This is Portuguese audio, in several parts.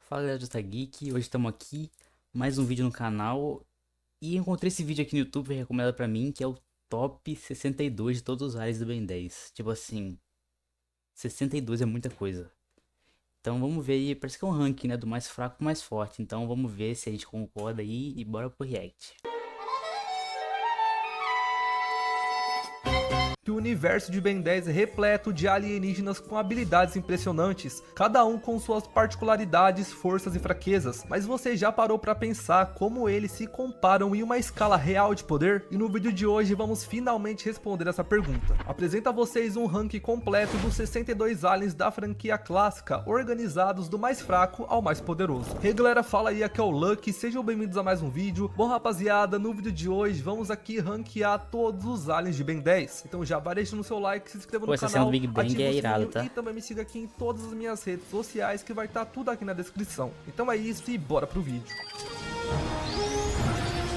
Fala galera do Tá Geek, hoje estamos aqui, mais um vídeo no canal. E encontrei esse vídeo aqui no YouTube recomendado pra mim, que é o top 62 de todos os aliens do Ben 10. Tipo assim, 62 é muita coisa. Então vamos ver aí, parece que é um ranking, né, do mais fraco pro mais forte. Então vamos ver se a gente concorda aí e bora pro react. Que o universo de Ben 10 é repleto de alienígenas com habilidades impressionantes, cada um com suas particularidades, forças e fraquezas. Mas você já parou para pensar como eles se comparam em uma escala real de poder? E no vídeo de hoje vamos finalmente responder essa pergunta. Apresento a vocês um ranking completo dos 62 aliens da franquia clássica, organizados do mais fraco ao mais poderoso. Hey galera, fala aí, aqui é o Lucky, sejam bem-vindos a mais um vídeo. Bom rapaziada, no vídeo de hoje vamos aqui ranquear todos os aliens de Ben 10. Então já vai deixando o seu like, se inscreva no canal, do Big Bang ativa é o irado, sininho tá? e também me siga aqui em todas as minhas redes sociais, que vai estar tudo aqui na descrição. Então é isso e bora pro vídeo.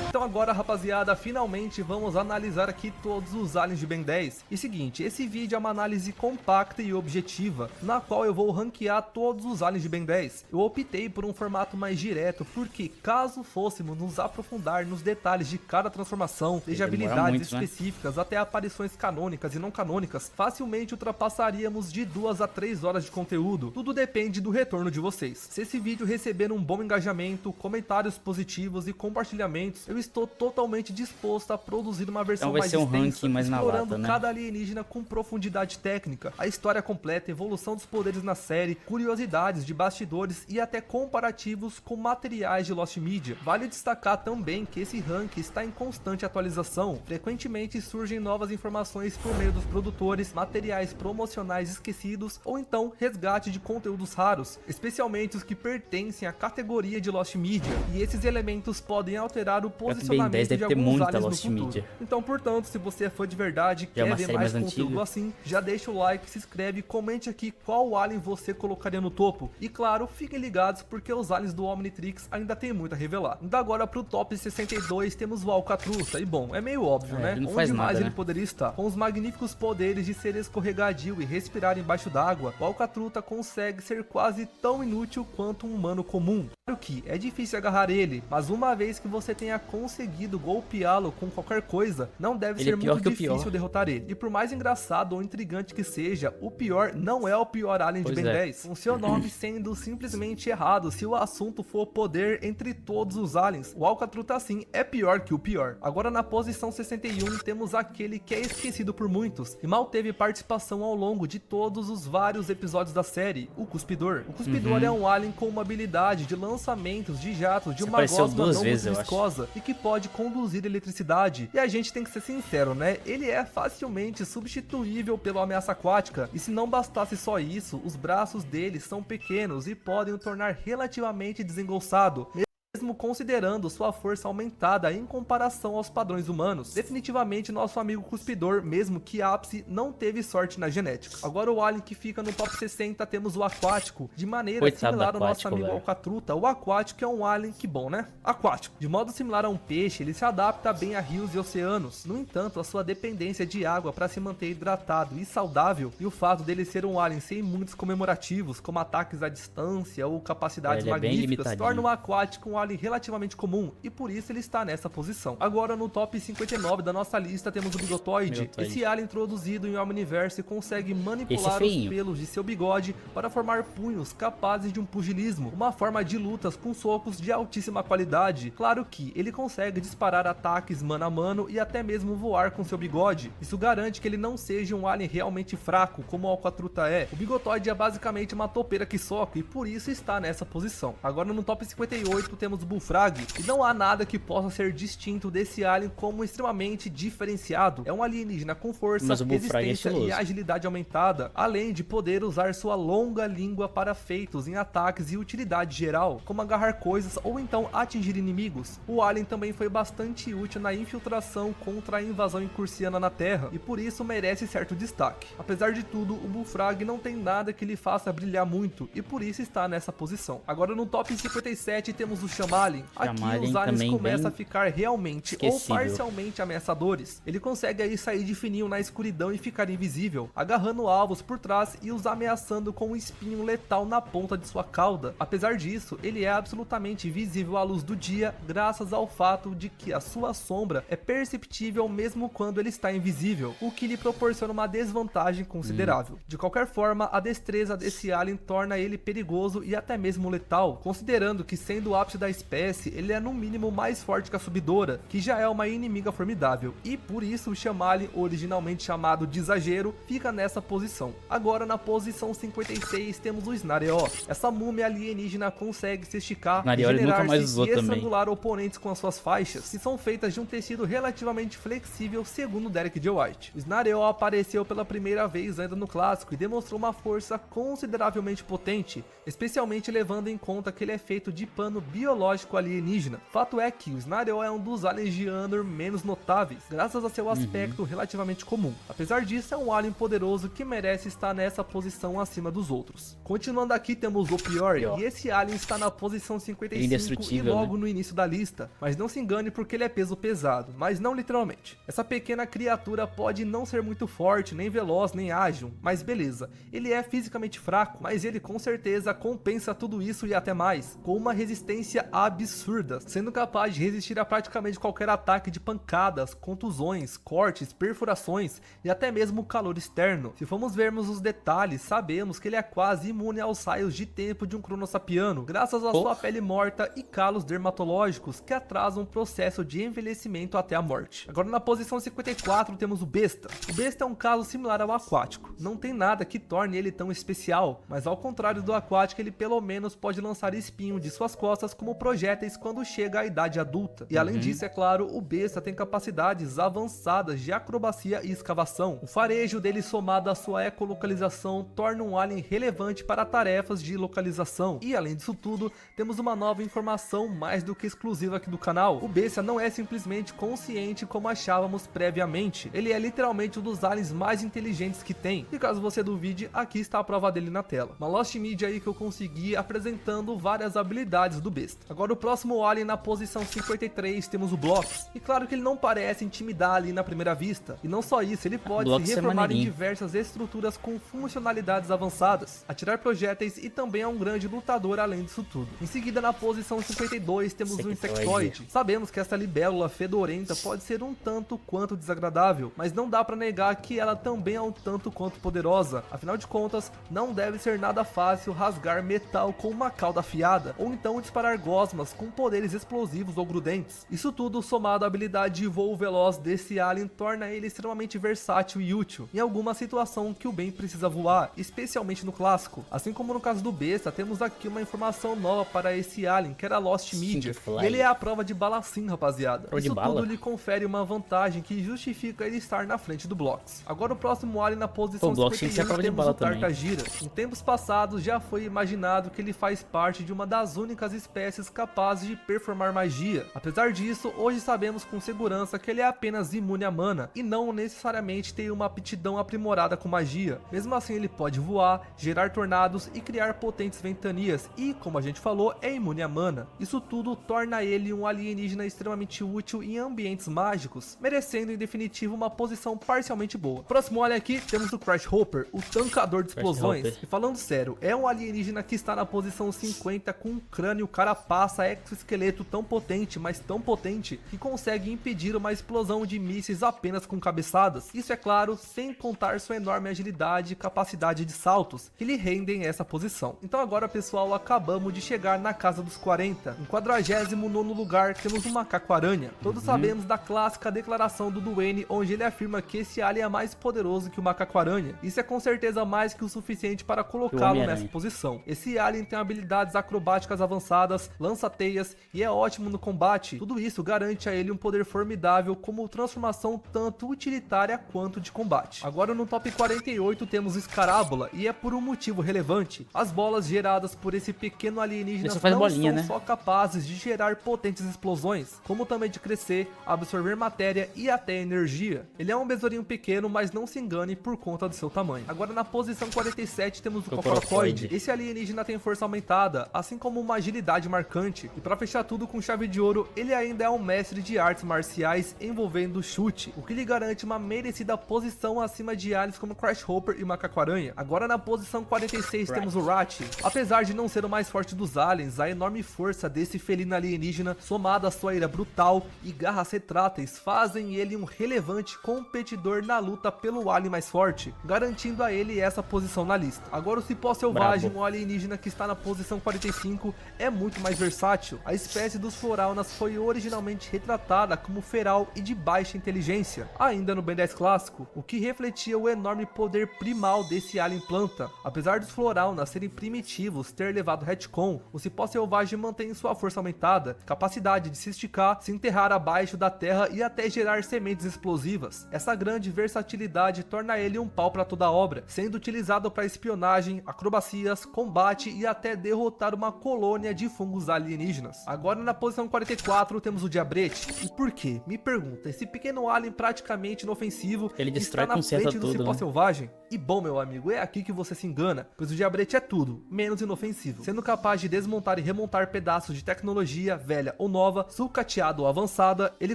Então agora, rapaziada, finalmente vamos analisar aqui todos os aliens de Ben 10. E seguinte, esse vídeo é uma análise compacta e objetiva, na qual eu vou ranquear todos os aliens de Ben 10. Eu optei por um formato mais direto, porque caso fôssemos nos aprofundar nos detalhes de cada transformação, desde habilidades muito, específicas até aparições canônicas e não canônicas, facilmente ultrapassaríamos de 2 a 3 horas de conteúdo. Tudo depende do retorno de vocês. Se esse vídeo receber um bom engajamento, comentários positivos e compartilhamentos, eu estou totalmente disposto a produzir uma versão Então vai mais ser um extensa, ranking mais na explorando lata, né? cada alienígena com profundidade técnica, a história completa, evolução dos poderes na série, curiosidades de bastidores e até comparativos com materiais de Lost Media. Vale destacar também que esse ranking está em constante atualização. Frequentemente surgem novas informações por meio dos produtores, materiais promocionais esquecidos ou então resgate de conteúdos raros, especialmente os que pertencem à categoria de Lost Media, e esses elementos podem alterar o Ben posicionamento 10 de deve ter alguns muita aliens no Lost futuro. Media. Então, portanto, se você é fã de verdade e Já é uma quer ver série mais mais conteúdo antiga. assim, já deixa o like, se inscreve e comente aqui qual alien você colocaria no topo. E claro, fiquem ligados porque os aliens do Omnitrix ainda tem muito a revelar. Indo agora pro top 62, temos o Alcatruta. E bom, é meio óbvio, né? Ele não Onde faz mais nada, ele né? poderia estar? Com os magníficos poderes de ser escorregadio e respirar embaixo d'água, o Alcatruta consegue ser quase tão inútil quanto um humano comum. Claro que é difícil agarrar ele, mas uma vez que você tenha conseguido golpeá-lo com qualquer coisa, não deve Ele ser é pior muito que o difícil pior. derrotar ele. E por mais engraçado ou intrigante que seja, o pior não é o pior alien de Pois Ben é. 10, com seu nome sendo simplesmente errado se o assunto for poder entre todos os aliens. O Alcatruta sim é pior que o pior. Agora na posição 61 temos aquele que é esquecido por muitos e mal teve participação ao longo de todos os vários episódios da série, o Cuspidor. O Cuspidor é um alien com uma habilidade de lançamentos de jatos de Você uma apareceu gosma duas não vezes, muito eu acho. viscosa e que pode conduzir eletricidade. E a gente tem que ser sincero, né? Ele é facilmente substituível pela ameaça aquática. E se não bastasse só isso, os braços dele são pequenos e podem o tornar relativamente desengolçado, mesmo considerando sua força aumentada em comparação aos padrões humanos. Definitivamente nosso amigo Cuspidor, mesmo que ápice, não teve sorte na genética. Agora o alien que fica no top 60 temos o Aquático, de maneira Coitado similar do ao nosso Aquático, amigo velho. Alcatruta. O Aquático é um alien que bom, né? Aquático. De modo similar a um peixe, ele se adapta bem a rios e oceanos. No entanto, a sua dependência de água para se manter hidratado e saudável, e o fato dele ser um alien sem muitos comemorativos, como ataques à distância ou capacidades Ele é bem magníficas, limitadinho. torna o Aquático um alien relativamente comum, e por isso ele está nessa posição. Agora no top 59 da nossa lista temos o Bigotoide. Bigotoide. Esse alien introduzido em Omniverse consegue Esse manipular é os feinho. pelos de seu bigode para formar punhos capazes de um pugilismo, uma forma de lutas com socos de altíssima qualidade. Claro que ele consegue disparar ataques mano a mano e até mesmo voar com seu bigode. Isso garante que ele não seja um alien realmente fraco, como o Alcatruta é. O Bigotoide é basicamente uma topeira que soca e por isso está nessa posição. Agora no top 58 temos o Bullfrog, e não há nada que possa ser distinto desse alien como extremamente diferenciado. É um alienígena com força, Mas o Bullfrog é resistência e estiloso. agilidade aumentada, além de poder usar sua longa língua para feitos em ataques e utilidade geral, como agarrar coisas ou então atingir inimigos. O alien também foi bastante útil na infiltração contra a invasão incursiana na Terra, e por isso merece certo destaque. Apesar de tudo, o Bullfrog não tem nada que lhe faça brilhar muito, e por isso está nessa posição. Agora no top 57 temos o Xamã Shyamalan. Aqui Shyamalan os aliens também começam a bem ficar realmente ou esquecível. parcialmente ameaçadores. Ele consegue aí sair de fininho na escuridão e ficar invisível, agarrando alvos por trás e os ameaçando com um espinho letal na ponta de sua cauda. Apesar disso, ele é absolutamente visível à luz do dia, graças ao fato de que a sua sombra é perceptível mesmo quando ele está invisível, o que lhe proporciona uma desvantagem considerável. De qualquer forma, a destreza desse alien torna ele perigoso e até mesmo letal, considerando que, sendo o ápice da espécie, ele é no mínimo mais forte que a Subdora, que já é uma inimiga formidável, e por isso o Shyamalan, originalmente chamado de Exagero, fica nessa posição. Agora na posição 56 temos o Snareo. Essa múmia alienígena consegue se esticar, regenerar-se e estrangular oponentes com as suas faixas, que são feitas de um tecido relativamente flexível, segundo Derek J. White. O Snareo apareceu pela primeira vez ainda no clássico e demonstrou uma força consideravelmente potente, especialmente levando em conta que ele é feito de pano biológico alienígena. Fato é que o Snareo é um dos aliens de Andor menos notáveis, graças a seu aspecto relativamente comum. Apesar disso, é um alien poderoso que merece estar nessa posição acima dos outros. Continuando aqui, temos o Priori, e esse alien está na posição 55 e logo no início da lista, mas não se engane porque ele é peso pesado, mas não literalmente. Essa pequena criatura pode não ser muito forte, nem veloz, nem ágil, mas beleza, ele é fisicamente fraco, mas ele com certeza compensa tudo isso e até mais, com uma resistência absurda, sendo capaz de resistir a praticamente qualquer ataque de pancadas, contusões, cortes, perfurações e até mesmo calor externo. Se formos vermos os detalhes, sabemos que ele é quase imune aos raios de tempo de um cronossapiano, graças à sua pele morta e calos dermatológicos que atrasam o processo de envelhecimento até a morte. Agora na posição 54 temos o Besta. O Besta é um caso similar ao aquático, não tem nada que torne ele tão especial, mas ao contrário do aquático, ele pelo menos pode lançar espinho de suas costas como projéteis quando chega à idade adulta. E além disso, é claro, o Besta tem capacidades avançadas de acrobacia e escavação. O farejo dele somado à sua ecolocalização torna um alien relevante para tarefas de localização. E além disso tudo, temos uma nova informação mais do que exclusiva aqui do canal. O Besta não é simplesmente consciente como achávamos previamente. Ele é literalmente um dos aliens mais inteligentes que tem. E caso você duvide, aqui está a prova dele na tela. Uma Lost Media aí que eu consegui apresentando várias habilidades do Besta. Agora o próximo alien na posição 53 temos o Blocks. E claro que ele não parece intimidar ali na primeira vista. E não só isso, ele pode se reformar em diversas estruturas com funcionalidades avançadas, atirar projéteis e também é um grande lutador além disso tudo. Em seguida na posição 52 temos o Insectoid. Sabemos que essa libélula fedorenta pode ser um tanto quanto desagradável, mas não dá pra negar que ela também é um tanto quanto poderosa. Afinal de contas, não deve ser nada fácil rasgar metal com uma cauda afiada, ou então disparar gosmas com poderes explosivos ou grudentes. Isso tudo somado à habilidade de voo veloz desse alien torna ele extremamente versátil e útil em alguma situação que o bem precisa voar, especialmente no clássico. Assim como no caso do Besta, temos aqui uma informação nova para esse alien, que era Lost Media, e ele é a prova de bala sim, rapaziada. Isso tudo lhe confere uma vantagem que justifica ele estar na frente do Blocks. Agora o próximo alien na posição 51 temos o Tartagira. Em tempos passados já foi imaginado que ele faz parte de uma das únicas espécies capazes de performar magia. Apesar disso, hoje sabemos com segurança que ele é apenas imune a mana, e não necessariamente tem uma aptidão aprimorada com magia. Mesmo assim ele pode voar, gerar tornados e criar potentes ventanias e, como a gente falou, é imune a mana. Isso tudo torna ele um alienígena extremamente útil em ambientes mágicos, merecendo em definitivo uma posição parcialmente boa. Próximo alien aqui temos o Crash Hopper, o tancador de explosões. E falando sério, é um alienígena que está na posição 50 com um crânio carapaça exoesqueleto tão potente, mas tão potente, que consegue impedir uma explosão de mísseis apenas com cabeçadas. Isso é claro, sem contar sua enorme agilidade e capacidade de saltos, que lhe rendem essa posição. Então agora pessoal, acabamos de chegar na casa dos 40. Em 49º lugar temos o Macaco-Aranha. Todos sabemos da clássica declaração do Duane, onde ele afirma que esse alien é mais poderoso que o Macaco-Aranha. Isso é com certeza mais que o suficiente para colocá-lo nessa posição. Esse alien tem habilidades acrobáticas avançadas, lança teias e é ótimo no combate. Tudo isso garante a ele um poder formidável como transformação tanto utilitária quanto de combate. Agora no top 48 temos o Escarábula, e é por um motivo relevante. As bolas geradas por esse pequeno alienígena não são só capazes de gerar potentes explosões, como também de crescer, absorver matéria e até energia. Ele é um besourinho pequeno, mas não se engane por conta do seu tamanho. Agora na posição 47 temos o Cocorocoide. Esse alienígena tem força aumentada, assim como uma agilidade marcante. chocante. E pra fechar tudo com chave de ouro, ele ainda é um mestre de artes marciais envolvendo chute, o que lhe garante uma merecida posição acima de aliens como Crash Hopper e Macaco Aranha. Agora na posição 46 temos o Ratchet. Apesar de não ser o mais forte dos aliens, a enorme força desse felino alienígena, somada à sua ira brutal e garras retráteis, fazem ele um relevante competidor na luta pelo alien mais forte, garantindo a ele essa posição na lista. Agora o Cipó Selvagem, um alienígena que está na posição 45, é muito mais versátil. A espécie dos Floraunas foi originalmente retratada como feral e de baixa inteligência, ainda no Ben 10 clássico, o que refletia o enorme poder primal desse alien planta. Apesar dos Floraunas serem primitivos, ter levado retcon, o Cipó Selvagem mantém sua força aumentada, capacidade de se esticar, se enterrar abaixo da terra e até gerar sementes explosivas. Essa grande versatilidade torna ele um pau para toda obra, sendo utilizado para espionagem, acrobacias, combate e até derrotar uma colônia de fungos alienígenas. Agora na posição 44 temos o Diabrete. E por quê? Me pergunta, esse pequeno alien praticamente inofensivo Ele destrói está na conserta frente do tudo, Cipó né? Selvagem? E bom, meu amigo, é aqui que você se engana, pois o Diabrete é tudo, menos inofensivo, sendo capaz de desmontar e remontar pedaços de tecnologia velha ou nova, sucateada ou avançada. Ele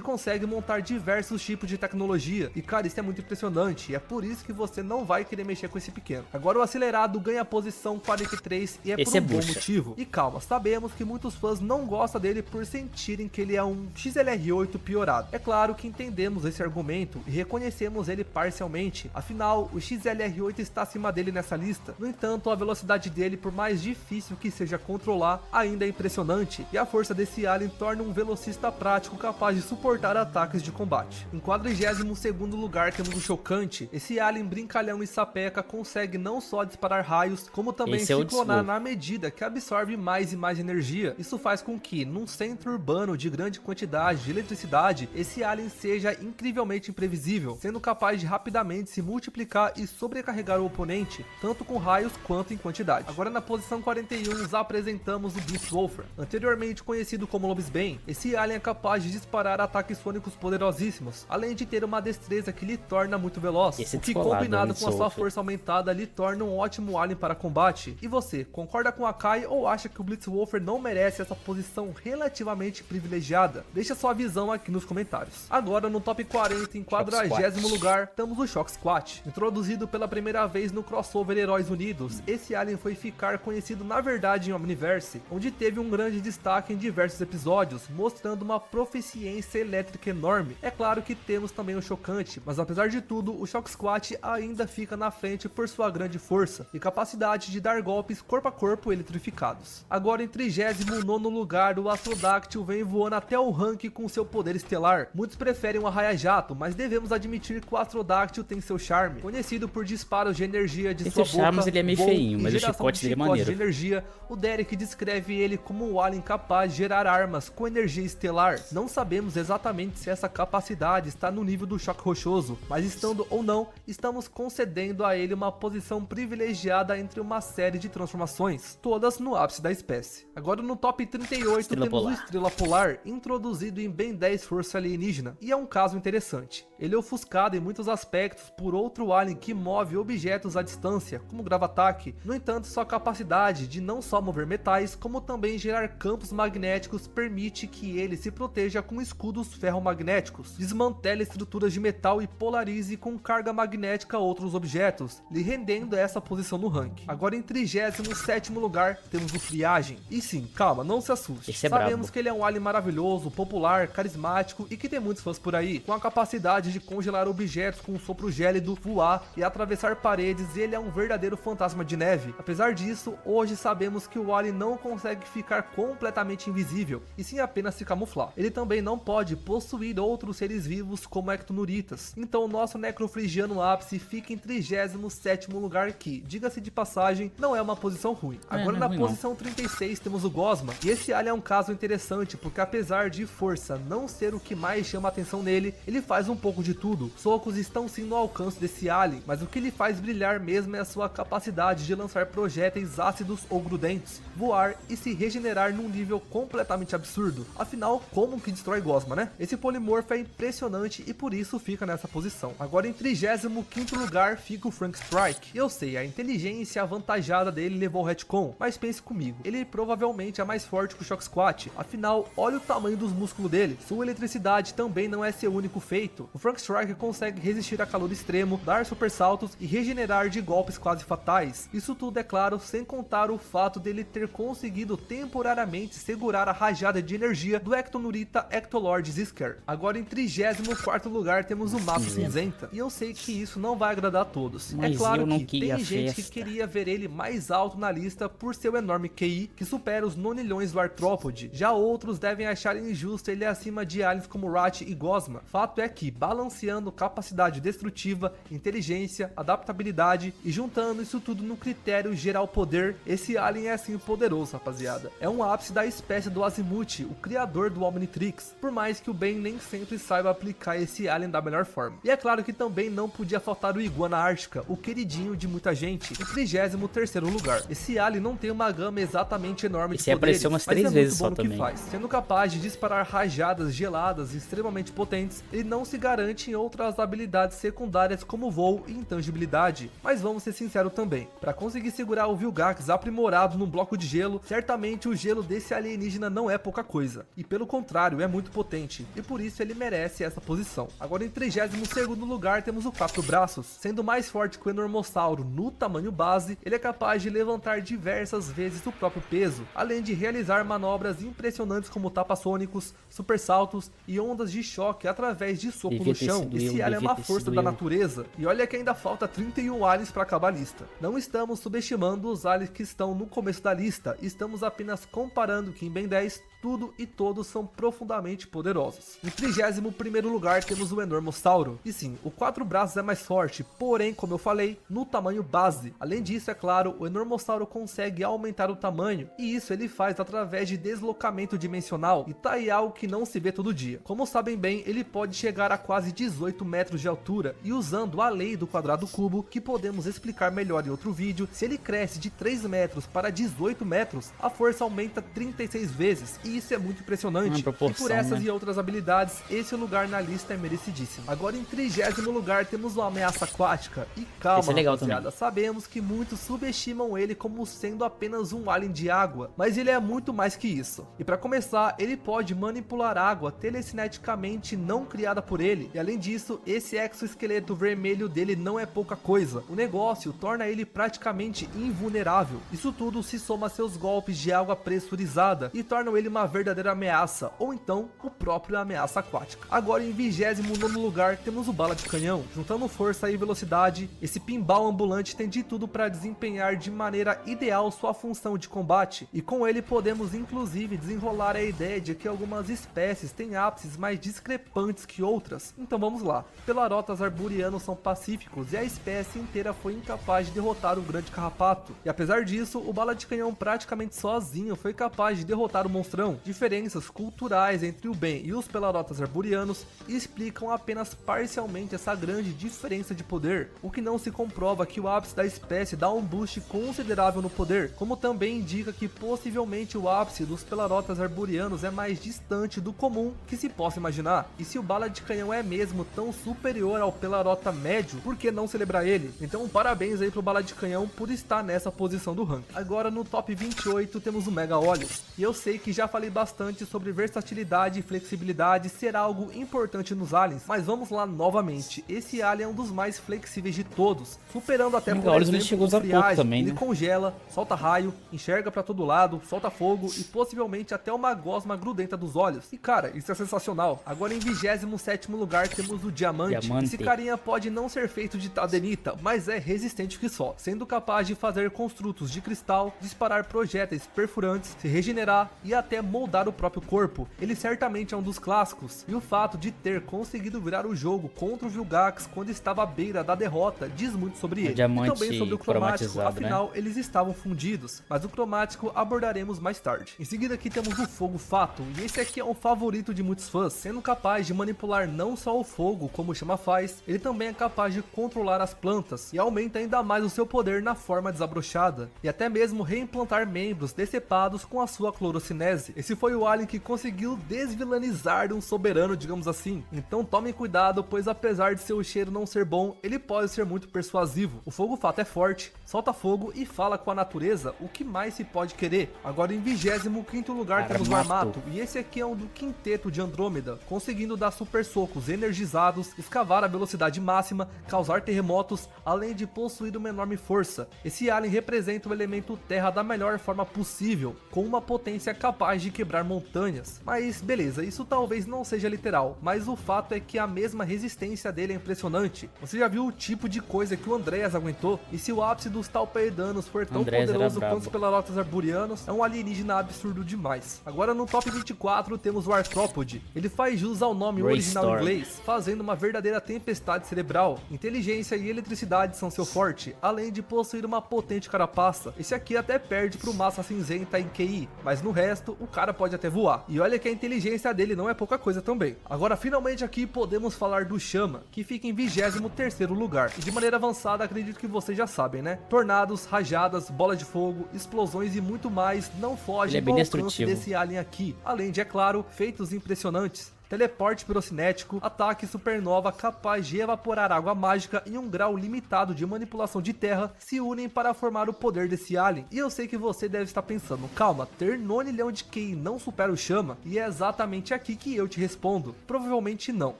consegue montar diversos tipos de tecnologia, e cara, isso é muito impressionante, e é por isso que você não vai querer mexer com esse pequeno. Agora o Acelerado ganha a posição 43 e é Esse por é um bom bucha. motivo. E calma, sabemos que muitos fãs não gostam dele por sentirem que ele é um XLR8 piorado. É claro que entendemos esse argumento e reconhecemos ele parcialmente, afinal o XLR8 está acima dele nessa lista. No entanto, a velocidade dele, por mais difícil que seja controlar, ainda é impressionante, e a força desse alien torna um velocista prático capaz de suportar ataques de combate. Em 42º lugar temos o Chocante. Esse alien brincalhão e sapeca consegue não só disparar raios, como também Esse é o ciclonar Slow. na medida que absorve mais e mais energia. Isso faz com que, num centro urbano de grande quantidade de eletricidade, esse alien seja incrivelmente imprevisível, sendo capaz de rapidamente se multiplicar e sobrecarregar o oponente, tanto com raios quanto em quantidade. Agora na posição 41 nos apresentamos o Blitzwolfer. Anteriormente conhecido como Lobisbane, esse alien é capaz de disparar ataques sônicos poderosíssimos, além de ter uma destreza que lhe torna muito veloz, Esse é o que descolado, combinado com a sua Blitzwolfer. força aumentada lhe torna um ótimo alien para combate. E você, concorda com a Kai ou acha que o Blitzwolfer não merece essa posição relativamente privilegiada? Deixa sua visão aqui nos comentários. Agora no top 40, em 40º lugar, temos o Shock Squat. Introduzido pela primeira vez no crossover Heróis Unidos, esse alien foi ficar conhecido na verdade em Omniverse, onde teve um grande destaque em diversos episódios, mostrando uma proficiência elétrica enorme. É claro que temos também o Chocante, mas apesar de tudo, o Shock Squat ainda fica na frente por sua grande força e capacidade de dar golpes corpo a corpo eletrificados. Agora em 39º lugar, o Astrodactyl vem voando até o ranking com seu poder estelar. Muitos preferem o Arraia-Jato, mas devemos admitir que o Astrodactyl tem seu charme. Conhecido por disparos de energia de Tem sua seu charme, boca, mas ele é meio voo feinho, e mas o geração chicote de dele é chicotes maneiro. de energia, o Derek descreve ele como um alien capaz de gerar armas com energia estelar. Não sabemos exatamente se essa capacidade está no nível do Choque Rochoso, mas estando ou não, estamos concedendo a ele uma posição privilegiada entre uma série de transformações, todas no ápice da espécie. Agora no top 38 Estrela temos o Polar. Estrela Polar, introduzido em Ben 10 Força Alienígena, e é um caso interessante. Ele é ofuscado em muitos aspectos por outro alien que move objetos à distância, como Gravataque. No entanto, sua capacidade de não só mover metais, como também gerar campos magnéticos permite que ele se proteja com escudos ferromagnéticos, desmantele estruturas de metal e polarize com carga magnética outros objetos, lhe rendendo essa posição no ranking. Agora em 37º lugar, temos o Friagem. E sim, calma, não se assuste. Esse é Sabemos brabo. que ele é um alien maravilhoso, popular, carismático e que tem muitos fãs por aí. Com a capacidade de congelar objetos com um sopro gélido, voar e atravessar paredes, ele é um verdadeiro fantasma de neve. Apesar disso, hoje sabemos que o alien não consegue ficar completamente invisível, e sim apenas se camuflar. Ele também não pode possuir outros seres vivos como ectonuritas. Então o nosso Necrofrigiano ápice fica em 37º lugar, que, diga-se de passagem, não é uma posição ruim. Agora não é na ruim, não. posição 36 temos o Gosma, e esse alien é um caso interessante porque apesar de força não ser o que mais chama a atenção nele, ele faz um pouco pouco de tudo. Socos estão sim no alcance desse alien, mas o que lhe faz brilhar mesmo é a sua capacidade de lançar projéteis ácidos ou grudentos, voar e se regenerar num nível completamente absurdo. Afinal, como que destrói gosma, né? Esse polimorfo é impressionante e por isso fica nessa posição. Agora em 35º lugar fica o Frank Strike. Eu sei, a inteligência avantajada dele levou o retcon, mas pense comigo, ele provavelmente é mais forte que o Shock Squat. Afinal, olha o tamanho dos músculos dele. Sua eletricidade também não é seu único feito. O Frank Strike consegue resistir a calor extremo, dar super saltos e regenerar de golpes quase fatais. Isso tudo é claro, sem contar o fato dele ter conseguido temporariamente segurar a rajada de energia do Ectonurita Ectolord Zisker. Agora em 34º lugar temos o Massa Cinzenta. E eu sei que isso não vai agradar a todos. Mas é claro que tem gente que festa. queria ver ele mais alto na lista por seu enorme QI, que supera os nonilhões do Arthropod. Já outros devem achar injusto ele acima de aliens como Rat e Gosma. Fato é que, balanceando capacidade destrutiva, inteligência, adaptabilidade e juntando isso tudo no critério geral poder, esse alien é assim poderoso, rapaziada. É um ápice da espécie do Azimuth, o criador do Omnitrix, por mais que o Ben nem sempre saiba aplicar esse alien da melhor forma. E é claro que também não podia faltar o Iguana Ártica, o queridinho de muita gente, em 33º lugar. Esse alien não tem uma gama exatamente enorme de Esse poderes, apareceu umas mas 3 é vezes muito bom só no que também. faz. Sendo capaz de disparar rajadas geladas extremamente potentes, ele não se garante em outras habilidades secundárias como voo e intangibilidade. Mas vamos ser sinceros também, para conseguir segurar o Vilgax aprimorado num bloco de gelo, certamente o gelo desse alienígena não é pouca coisa, e pelo contrário é muito potente, e por isso ele merece essa posição. Agora em 32º lugar temos o Quatro Braços. Sendo mais forte que o Enormossauro no tamanho base, ele é capaz de levantar diversas vezes o próprio peso, além de realizar manobras impressionantes como tapa-sônicos, super saltos e ondas de choque através de soco Devia no ter chão. sido Esse eu, alien é devia uma ter força sido da eu. natureza, e olha que ainda falta 31 aliens para acabar a lista. Não estamos subestimando os aliens que estão no começo da lista, estamos apenas comparando que em Ben 10 tudo e todos são profundamente poderosos. Em 31º lugar temos o Enormossauro. E sim, o Quatro Braços é mais forte, porém, como eu falei, no tamanho base. Além disso, é claro, o Enormossauro consegue aumentar o tamanho, e isso ele faz através de deslocamento dimensional, e tá aí algo que não se vê todo dia. Como sabem bem, ele pode chegar a quase 18 metros de altura, e usando a lei do quadrado cubo, que podemos explicar melhor em outro vídeo, se ele cresce de 3 metros para 18 metros, a força aumenta 36 vezes, e isso é muito impressionante. Proporção, e por essas né? e outras habilidades, esse lugar na lista é merecidíssimo. Agora em 30º lugar temos uma ameaça aquática. E calma, Esse é legal rapaziada, sabemos que muitos subestimam ele como sendo apenas um alien de água, mas ele é muito mais que isso. E para começar, ele pode manipular água telecineticamente não criada por ele. E além disso, esse exoesqueleto vermelho dele não é pouca coisa. O negócio torna ele praticamente invulnerável. Isso tudo se soma a seus golpes de água pressurizada e tornam ele uma verdadeira ameaça, ou então o próprio ameaça aquática. Agora em 29º lugar temos o Bala de Canhão. Juntando força e velocidade, esse pinball ambulante tem de tudo para desempenhar de maneira ideal sua função de combate, e com ele podemos inclusive desenrolar a ideia de que algumas espécies têm ápices mais discrepantes que outras. Então vamos lá. Pelarotas arburianos são pacíficos e a espécie inteira foi incapaz de derrotar o grande carrapato, e apesar disso, o Bala de Canhão praticamente sozinho foi capaz de derrotar o monstrão. Diferenças culturais entre o Ben e os Pelarotas arburianos explicam apenas parcialmente essa grande diferença de poder, o que não se comprova que o ápice da espécie dá um boost considerável no poder, como também indica que possivelmente o ápice dos Pelarotas arburianos é mais distante do comum que se possa imaginar. E se o Bala de Canhão é mesmo tão superior ao Pelarota médio, por que não celebrar ele? Então parabéns aí pro Bala de Canhão por estar nessa posição do ranking. Agora no top 28 temos o Mega Olhos, e eu sei que já falei bastante sobre versatilidade e flexibilidade ser algo importante nos aliens, mas vamos lá novamente. Esse alien é um dos mais flexíveis de todos, superando até Mega por Olhos ele exemplo chegou a o usar pouco Friagem. também, Ele né? congela, solta raio, enxerga pra todo lado, solta fogo e possivelmente até uma gosma grudenta dos olhos. E cara, isso é sensacional. Agora em 27º lugar temos o Diamante. Diamante. Esse carinha pode não ser feito de tadenita, mas é resistente que só, sendo capaz de fazer construtos de cristal, disparar projéteis perfurantes, se regenerar e até moldar o próprio corpo. Ele certamente é um dos clássicos, e o fato de ter conseguido virar o jogo contra o Vilgax quando estava à beira da derrota diz muito sobre ele. E também sobre o cromático, afinal eles estavam fundidos, mas o cromático abordaremos mais tarde. Em seguida aqui temos o Fogo Fato, e esse aqui é um favorito de muitos fãs, sendo capaz de manipular não só o fogo como o Chama faz, ele também é capaz de controlar as plantas, e aumenta ainda mais o seu poder na forma desabrochada, e até mesmo reimplantar membros decepados com a sua clorocinese. Esse foi o alien que conseguiu desvilanizar um soberano, digamos assim, então tomem cuidado, pois apesar de seu cheiro não ser bom, ele pode ser muito persuasivo. O Fogo Fato é forte, solta fogo e fala com a natureza, o que mais se pode querer. Agora em 25º lugar temos o Armato, e esse aqui é um do quinteto de Andrômeda, conseguindo dar super socos energizados, escavar a velocidade máxima, causar terremotos, além de possuir uma enorme força. Esse alien representa o elemento terra da melhor forma possível, com uma potência capaz de quebrar montanhas. Mas beleza, isso talvez não seja literal, mas o fato é que a mesma resistência dele é impressionante. Você já viu o tipo de coisa que o Andreas aguentou? E se o ápice dos Talpaedanos for tão poderoso quanto os Pelarotas Arburianos, é um alienígena absurdo demais. Agora no top 24 temos o Arthropod. Ele faz jus ao nome original em inglês, fazendo uma verdadeira tempestade cerebral. Inteligência e eletricidade são seu forte, além de possuir uma potente carapaça. Esse aqui até perde pro Massa Cinzenta em QI, mas no resto o cara pode até voar. E olha que a inteligência dele não é pouca coisa também. Agora finalmente aqui podemos falar do Chama, que fica em 23º lugar. E de maneira avançada acredito que vocês já sabem, né? Tornados, rajadas, bola de fogo, explosões e muito mais não fogem do alcance desse alien aqui. Além de, é claro, feitos impressionantes. Teleporte pirocinético, ataque supernova capaz de evaporar água mágica e um grau limitado de manipulação de terra se unem para formar o poder desse alien. E eu sei que você deve estar pensando, calma, ter nonilhão de QI não supera o Chama? E é exatamente aqui que eu te respondo, provavelmente não.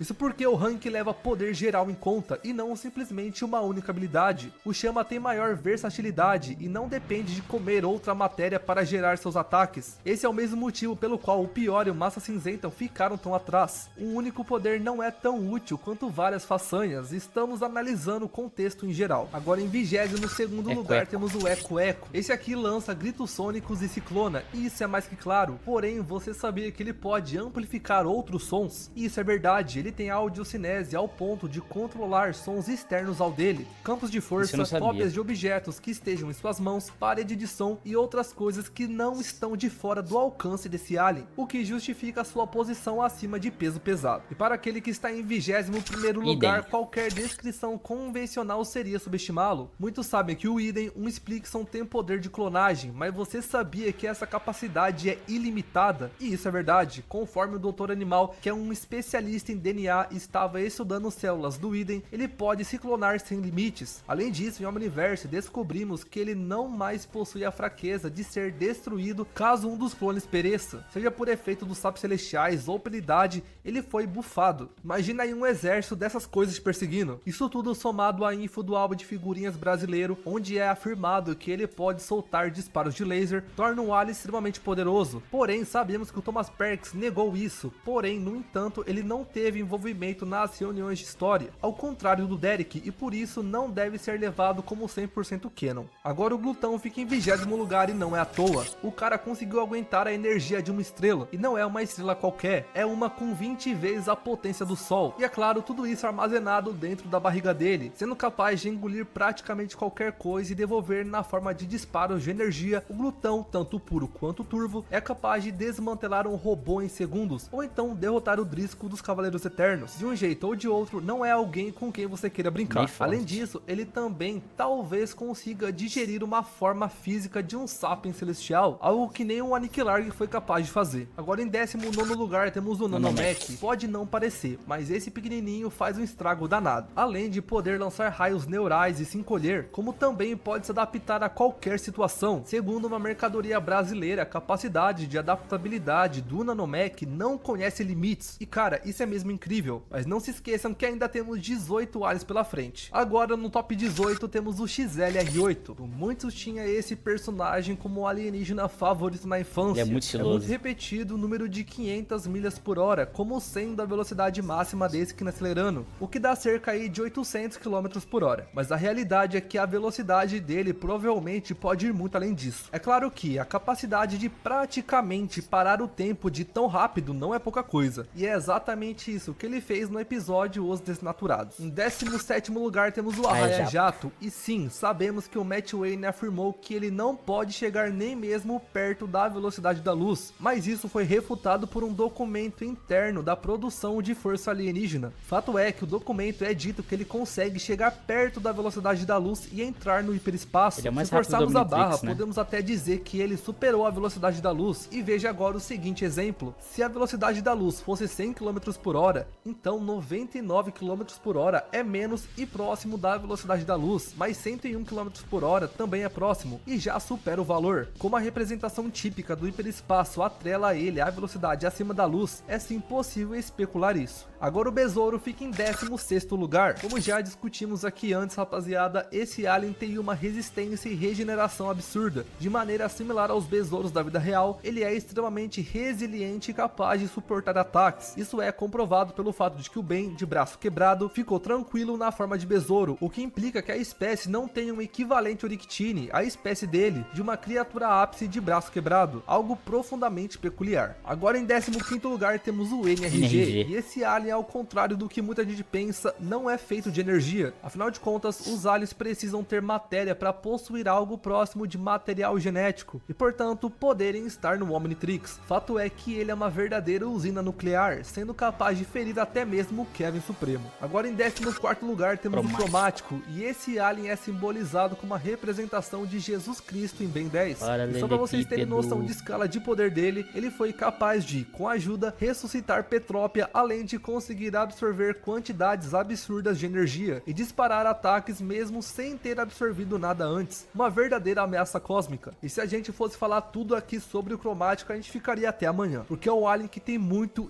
Isso porque o rank leva poder geral em conta e não simplesmente uma única habilidade. O Chama tem maior versatilidade e não depende de comer outra matéria para gerar seus ataques. Esse é o mesmo motivo pelo qual o Pior e o Massa Cinzenta ficaram tão atrás. Um único poder não é tão útil quanto várias façanhas, estamos analisando o contexto em geral. Agora em 22º lugar temos o Eco Eco. Esse aqui lança gritos sônicos e ciclona, e isso é mais que claro. Porém, você sabia que ele pode amplificar outros sons? Isso é verdade, ele tem audiocinese ao ponto de controlar sons externos ao dele. Campos de força, cópias de objetos que estejam em suas mãos, parede de som e outras coisas que não estão de fora do alcance desse alien, o que justifica sua posição acima de peso pesado. E para aquele que está em 21º lugar, qualquer descrição convencional seria subestimá-lo. Muitos sabem que o Idem, um Splixon, tem poder de clonagem, mas você sabia que essa capacidade é ilimitada? E isso é verdade, conforme o Dr. Animal, que é um especialista em DNA e estava estudando células do Idem, ele pode se clonar sem limites. Além disso, em Omniverse descobrimos que ele não mais possui a fraqueza de ser destruído caso um dos clones pereça, seja por efeito dos sapos celestiais ou pela idade, ele foi bufado. Imagina aí um exército dessas coisas te perseguindo. Isso tudo somado à info do álbum de figurinhas brasileiro, onde é afirmado que ele pode soltar disparos de laser, torna um alien extremamente poderoso. Porém, sabemos que o Thomas Perkins negou isso. Porém, no entanto, ele não teve envolvimento nas reuniões de história, ao contrário do Derek, e por isso não deve ser levado como 100% canon. Agora o Glutão fica em 20º lugar e não é à toa. O cara conseguiu aguentar a energia de uma estrela, e não é uma estrela qualquer, é uma com 20 vezes a potência do Sol, e é claro, tudo isso armazenado dentro da barriga dele, sendo capaz de engolir praticamente qualquer coisa e devolver na forma de disparos de energia. O Glutão, tanto puro quanto turvo, é capaz de desmantelar um robô em segundos, ou então derrotar o Driscoll dos Cavaleiros Eternos. De um jeito ou de outro, não é alguém com quem você queira brincar. Além disso, ele também talvez consiga digerir uma forma física de um Sapien Celestial, algo que nem o Aniquilarg foi capaz de fazer. Agora em 19º lugar temos o Nanomech. Pode não parecer, mas esse pequenininho faz um estrago danado. Além de poder lançar raios neurais e se encolher, como também pode se adaptar a qualquer situação. Segundo uma mercadoria brasileira, a capacidade de adaptabilidade do Nanomech não conhece limites. E cara, isso é mesmo incrível. Mas não se esqueçam que ainda temos 18 aliens pela frente. Agora no top 18 temos o XLR8. Muitos tinham esse personagem como alienígena favorito na infância. Ele é muito estiloso. É muito repetido o número de 500 milhas por hora. hora como sendo a velocidade máxima desse acelerando, o que dá cerca aí de 800 km por hora. Mas a realidade é que a velocidade dele provavelmente pode ir muito além disso. É claro que a capacidade de praticamente parar o tempo de tão rápido não é pouca coisa, e é exatamente isso que ele fez no episódio Os Desnaturados. Em 17º lugar temos o Arraia Jato, e sim, sabemos que o Matt Wayne afirmou que ele não pode chegar nem mesmo perto da velocidade da luz, mas isso foi refutado por um documento interno da produção de Força Alienígena. Fato é que o documento é dito que ele consegue chegar perto da velocidade da luz e entrar no hiperespaço. Se forçarmos a barra, né? podemos até dizer que ele superou a velocidade da luz. E veja agora o seguinte exemplo: se a velocidade da luz fosse 100 km por hora, então 99 km por hora é menos e próximo da velocidade da luz, mas 101 km por hora também é próximo e já supera o valor. Como a representação típica do hiperespaço atrela a ele a velocidade acima da luz, é sim possível especular isso. Agora o Besouro fica em 16º lugar. Como já discutimos aqui antes, rapaziada, esse alien tem uma resistência e regeneração absurda. De maneira similar aos besouros da vida real, ele é extremamente resiliente e capaz de suportar ataques. Isso é comprovado pelo fato de que o Ben, de braço quebrado, ficou tranquilo na forma de besouro, o que implica que a espécie não tem um equivalente Orictine, a espécie dele, de uma criatura ápice de braço quebrado, algo profundamente peculiar. Agora em 15º lugar temos o NRG, e esse alien, ao contrário do que muita gente pensa, não é feito de energia. Afinal de contas, os aliens precisam ter matéria para possuir algo próximo de material genético e, portanto, poderem estar no Omnitrix. Fato é que ele é uma verdadeira usina nuclear, sendo capaz de ferir até mesmo o Kevin Supremo. Agora em 14º lugar temos o Cromático, e esse alien é simbolizado como uma representação de Jesus Cristo em Ben 10. E só para vocês terem noção de escala de poder dele, ele foi capaz de, com ajuda, ressuscitar Petrópia, além de conseguir absorver quantidades absurdas de energia e disparar ataques mesmo sem ter absorvido nada antes. Uma verdadeira ameaça cósmica. E se a gente fosse falar tudo aqui sobre o Cromático, a gente ficaria até amanhã, porque é um alien que tem muitos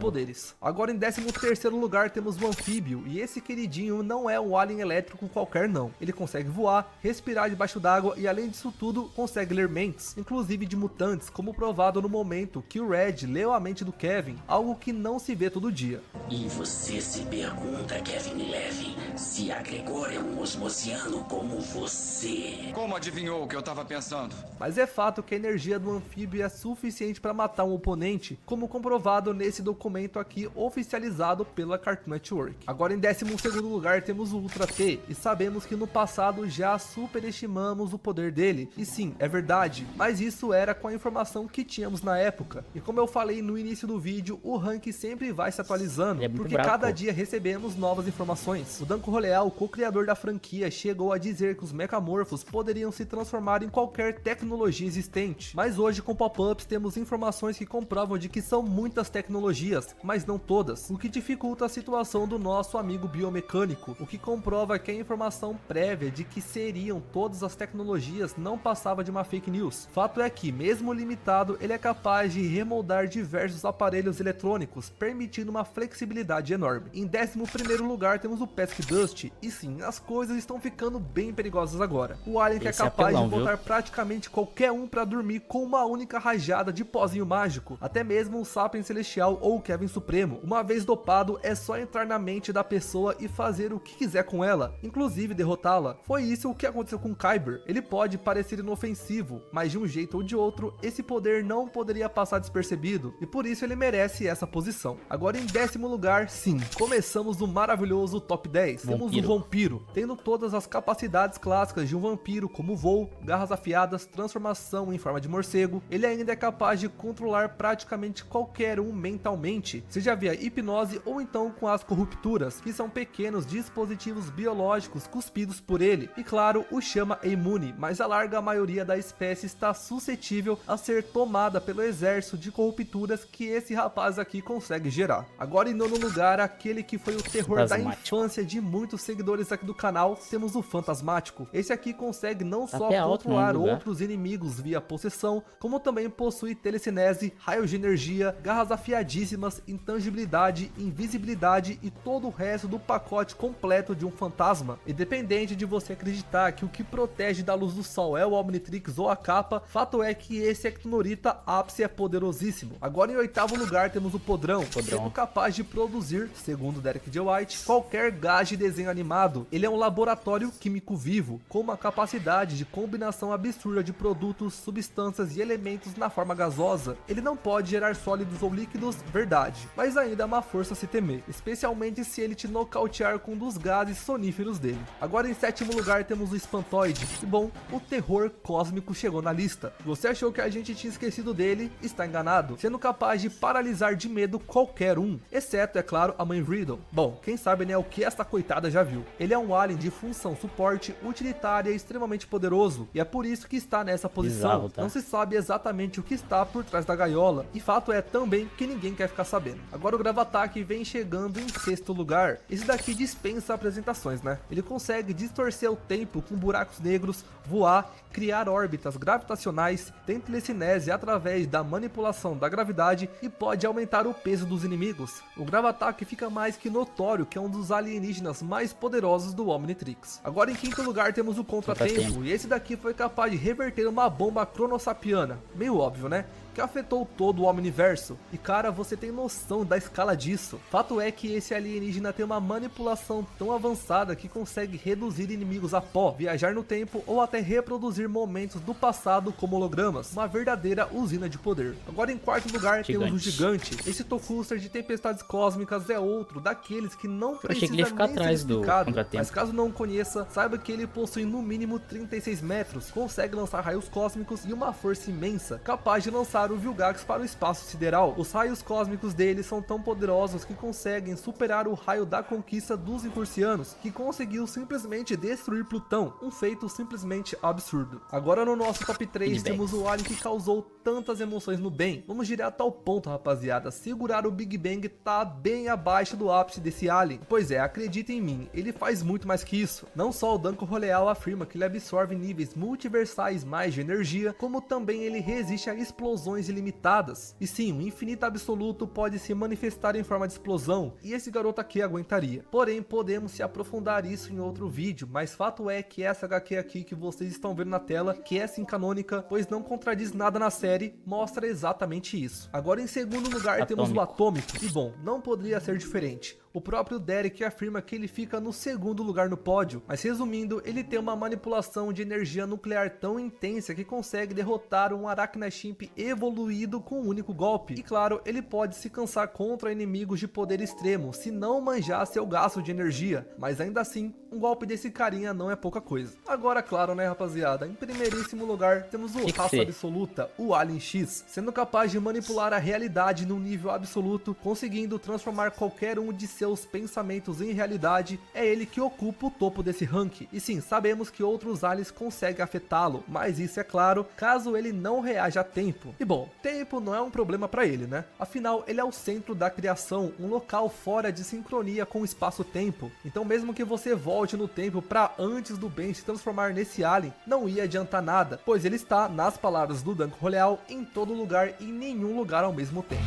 poderes. Agora em 13º lugar temos o Anfíbio, e esse queridinho não é um alien elétrico qualquer não. Ele consegue voar, respirar debaixo d'água e, além disso tudo, consegue ler mentes, inclusive de mutantes, como provado no momento que o Red leu a mente do Kevin, algo que não se vê todo dia. E você se pergunta, Kevin Levy, se a Gregor é um osmosiano como você. Como adivinhou o que eu tava pensando? Mas é fato que a energia do anfíbio é suficiente para matar um oponente, como comprovado nesse documento aqui oficializado pela Cartoon Network. Agora em 12º lugar temos o Ultra T, e sabemos que no passado já superestimamos o poder dele, e sim, é verdade, mas isso era com a informação que tínhamos na época, e como eu falei no início do vídeo, o rank sempre vai se atualizando, porque cada dia recebemos novas informações. O Danko Roleal, o co-criador da franquia, chegou a dizer que os mecamorfos poderiam se transformar em qualquer tecnologia existente, mas hoje com pop-ups temos informações que comprovam de que são muitas tecnologias, mas não todas, o que dificulta a situação do nosso amigo biomecânico, o que comprova que a informação prévia de que seriam todas as tecnologias não passava de uma fake news. Fato é que, mesmo limitado, ele é capaz de remoldar diversos aparelhos eletrônicos, permitindo uma flexibilidade enorme. Em 11º lugar temos o Pesky Dust, e sim, as coisas estão ficando bem perigosas agora. O alien que é capaz de botar praticamente qualquer um para dormir com uma única rajada de pozinho mágico, até mesmo o Sapiens Celestial ou o Kevin Supremo. Uma vez dopado, é só entrar na mente da pessoa e fazer o que quiser com ela, inclusive derrotá-la. Foi isso o que aconteceu com Kyber. Ele pode parecer inofensivo, mas de um jeito ou de outro, esse poder não poderia passar despercebido, e por isso ele merece essa posição. Agora em 10º lugar, sim, começamos o maravilhoso top 10. Temos o Vampiro, tendo todas as capacidades clássicas de um vampiro, como voo, garras afiadas, transformação em forma de morcego. Ele ainda é capaz de controlar praticamente qualquer um mentalmente, seja via hipnose ou então com as corrupturas, que são pequenos dispositivos biológicos cuspidos por ele. E claro, o chama é imune, mas a larga maioria da espécie está suscetível a ser tomada pelo exército de corrupturas que esse rapaz aqui consegue gerar. Agora em 9º lugar, aquele que foi o terror da infância de muitos seguidores aqui do canal, temos o Fantasmático. Esse aqui consegue não só controlar outros inimigos via possessão, como também possui telecinese, raio de energia, garras afiadíssimas, intangibilidade, invisibilidade e todo o resto do pacote completo de um fantasma. Independente de você acreditar que o que protege da luz do sol é o Omnitrix ou a capa, fato é que esse Ectonorita ápice é poderosíssimo. Agora em 8º lugar temos o Podrão, sendo capaz de produzir, segundo Derek J. White, qualquer gás de desenho animado. Ele é um laboratório químico vivo, com uma capacidade de combinação absurda de produtos, substâncias e elementos na forma gasosa. Ele não pode gerar sólidos ou líquidos, verdade, mas ainda é uma força a se temer, especialmente se ele te nocautear com um dos gases soníferos dele. Agora em sétimo lugar temos o Espantoide, e bom, o terror cósmico chegou na lista. Você achou que a gente tinha esquecido dele? Está enganado, sendo capaz de paralisar de medo qualquer um, exceto, é claro, a mãe Riddle. Bom, quem sabe né o que essa coitada já viu. Ele é um alien de função suporte, utilitária e extremamente poderoso, e é por isso que está nessa posição. Bizarro, tá? Não se sabe exatamente o que está por trás da gaiola, e fato é também que ninguém quer ficar sabendo. Agora o Gravataque vem chegando em sexto lugar. Esse daqui dispensa apresentações, né? Ele consegue distorcer o tempo com buracos negros, voar, criar órbitas gravitacionais, tem telecinese através da manipulação da gravidade e pode aumentar o peso dos inimigos. O Gravataque fica mais que notório que é um dos alienígenas mais poderosos do Omnitrix. Agora em quinto lugar temos o Contratempo, e esse daqui foi capaz de reverter uma bomba cronossapiana, meio óbvio né, que afetou todo o Omniverso. E cara, você tem noção da escala disso? Fato é que esse alienígena tem uma manipulação tão avançada que consegue reduzir inimigos a pó, viajar no tempo ou até reproduzir momentos do passado como hologramas, uma verdadeira usina de poder. Agora em quarto lugar temos o Gigante. Esse Tokuster de tempestades cósmicas é outro daqueles que não precisa nem ser explicado, mas caso não conheça, saiba que ele possui no mínimo 36 metros, consegue lançar raios cósmicos e uma força imensa, capaz de lançar o Vilgax para o espaço sideral. Os raios cósmicos dele são tão poderosos que conseguem superar o raio da conquista dos Incursianos, que conseguiu simplesmente destruir Plutão, um feito simplesmente absurdo. Agora no nosso top 3 temos o alien que causou tantas emoções no bem. Vamos direto ao ponto, rapaziada. Segurar o Big Bang tá bem abaixo do ápice desse alien. Pois é, acredita em mim, ele faz muito mais que isso. Não só o Danko Roleal afirma que ele absorve níveis multiversais mais de energia, como também ele resiste a explosões ilimitadas. E sim, o infinito absoluto pode se manifestar em forma de explosão, e esse garoto aqui aguentaria. Porém, podemos se aprofundar isso em outro vídeo, mas fato é que essa HQ aqui que vocês estão vendo na tela, que é sim canônica, pois não contradiz nada na série, mostra exatamente isso. Agora em segundo lugar temos o Atômico, e bom, não poderia ser diferente. O próprio Derek afirma que ele fica no segundo lugar no pódio, mas resumindo, ele tem uma manipulação de energia nuclear tão intensa que consegue derrotar um Arachnachimp evoluído com um único golpe. E claro, ele pode se cansar contra inimigos de poder extremo, se não manjar seu gasto de energia, mas ainda assim, um golpe desse carinha não é pouca coisa. Agora, claro né rapaziada, em primeiríssimo lugar temos o Raça Absoluta, o Alien X, sendo capaz de manipular a realidade num nível absoluto, conseguindo transformar qualquer um de seus pensamentos em realidade. É ele que ocupa o topo desse ranking. E sim, sabemos que outros aliens conseguem afetá-lo, mas isso é claro, caso ele não reaja a tempo. E bom, tempo não é um problema para ele, né? Afinal, ele é o centro da criação, um local fora de sincronia com o espaço-tempo. Então mesmo que você volte no tempo para antes do Ben se transformar nesse alien, não ia adiantar nada, pois ele está, nas palavras do Danko Roleal, em todo lugar e em nenhum lugar ao mesmo tempo.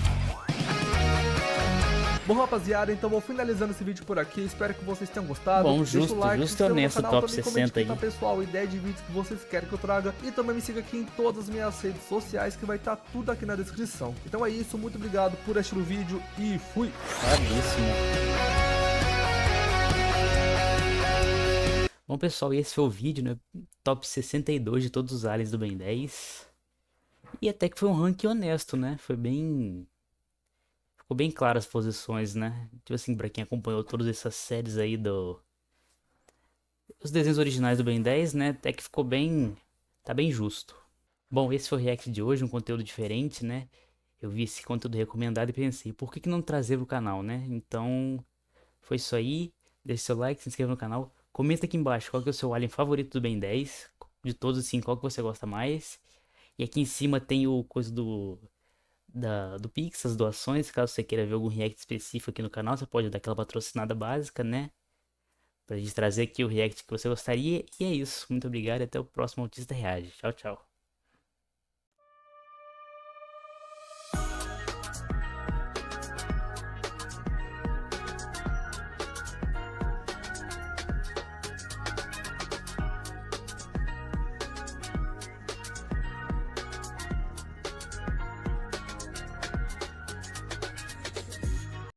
Bom rapaziada, então vou finalizando esse vídeo por aqui, espero que vocês tenham gostado. Bom, deixa justo, o like, justo e honesto, top 60 aí. Pessoal, ideia de vídeos que vocês querem que eu traga, e também me siga aqui em todas as minhas redes sociais, que vai estar tudo aqui na descrição. Então é isso, muito obrigado por assistir o vídeo e fui! Bravíssimo. Bom pessoal, esse foi o vídeo, né? Top 62 de todos os aliens do Ben 10. E até que foi um ranking honesto, né? Foi bem... Ficou bem claro as posições, né? Tipo assim, pra quem acompanhou todas essas séries aí os desenhos originais do Ben 10, né? Até que ficou bem... Tá bem justo. Bom, esse foi o react de hoje, um conteúdo diferente, né? Eu vi esse conteúdo recomendado e pensei, por que não trazer pro canal, né? Então, foi isso aí. Deixe seu like, se inscreva no canal. Comenta aqui embaixo qual que é o seu alien favorito do Ben 10. De todos, assim, qual que você gosta mais. E aqui em cima tem o coisa do Pix, as doações. Caso você queira ver algum react específico aqui no canal, você pode dar aquela patrocinada básica, né? Pra gente trazer aqui o react que você gostaria. E é isso. Muito obrigado e até o próximo Autista Reage. Tchau, tchau.